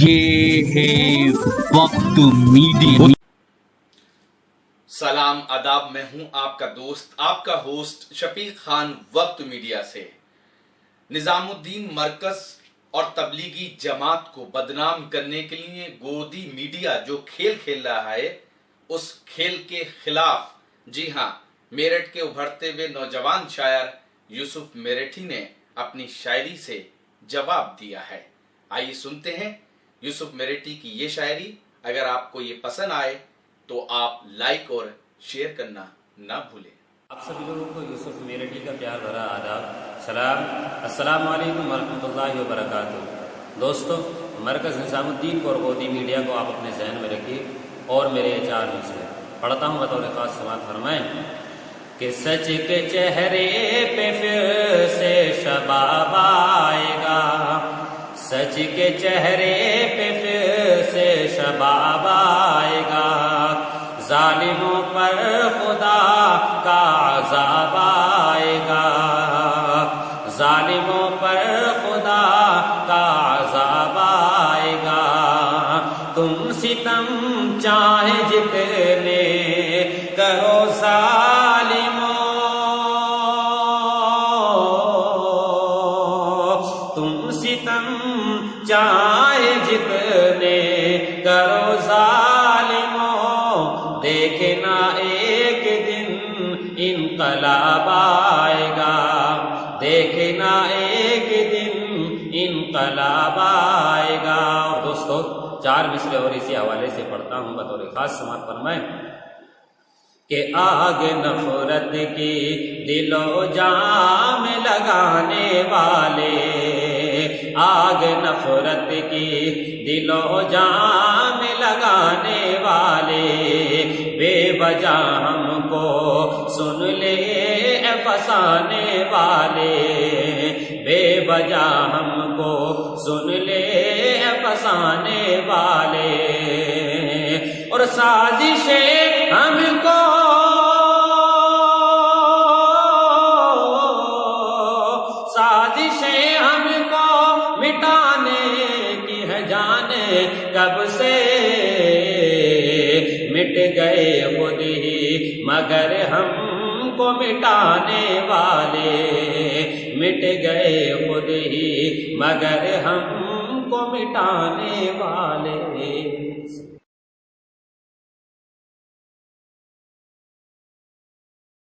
یہ ہے وقت میڈیا۔ سلام آداب، میں ہوں آپ کا دوست، آپ کا ہوسٹ شفیق خان وقت میڈیا سے۔ نظام الدین مرکز اور تبلیغی جماعت کو بدنام کرنے کے لیے گودی میڈیا جو کھیل کھیل رہا ہے، اس کھیل کے خلاف جی ہاں میرٹھ کے ابھرتے ہوئے نوجوان شاعر یوسف میرٹھی نے اپنی شاعری سے جواب دیا ہے۔ آئیے سنتے ہیں یوسف میرٹھی کی یہ شاعری۔ اگر آپ کو یہ پسند آئے تو آپ لائک اور شیئر کرنا نہ بھولیں۔ آپ سبھی لوگوں کو یوسف میرٹھی کا پیار بھرا آداب، سلام، السلام علیکم ورحمۃ اللہ وبرکاتہ۔ دوستو، مرکز نظام الدین کو اور گودی میڈیا کو آپ اپنے ذہن میں رکھیے اور میرے یہ چار مصرے پڑھتا ہوں، بطور خاص سماعت فرمائیں کہ سچ کے چہرے پہ پھر سے شباب آئے گا، سچ کے چہرے پہ پھر سے شباب آئے گا، ظالموں پر خدا کا عذاب آئے گا، ظالموں پر خدا کا عذاب آئے گا، تم ستم چاہے جتنے کرو ظالموں، تم ستم چاہے جتنے کرو ظالموں، دیکھنا ایک دن انقلاب آئے گا، دیکھنا ایک دن انقلاب آئے گا۔ اور دوستو، چار مصرے اور اسی حوالے سے پڑھتا ہوں، بطور خاص سماعت فرمائیں کہ آگ نفرت کی دل و جان میں لگانے والے، آگ نفرت کی دل و جان میں لگانے والے، بے وجہ ہم کو سن لے اے فسانے والے، بے وجہ ہم کو سن لے اے فسانے والے، اور سازشیں ہم کو مٹانے کی ہے جانے کب سے، مٹ گئے خود ہی مگر ہم کو مٹانے والے، مٹ گئے خود ہی مگر ہم کو مٹانے والے۔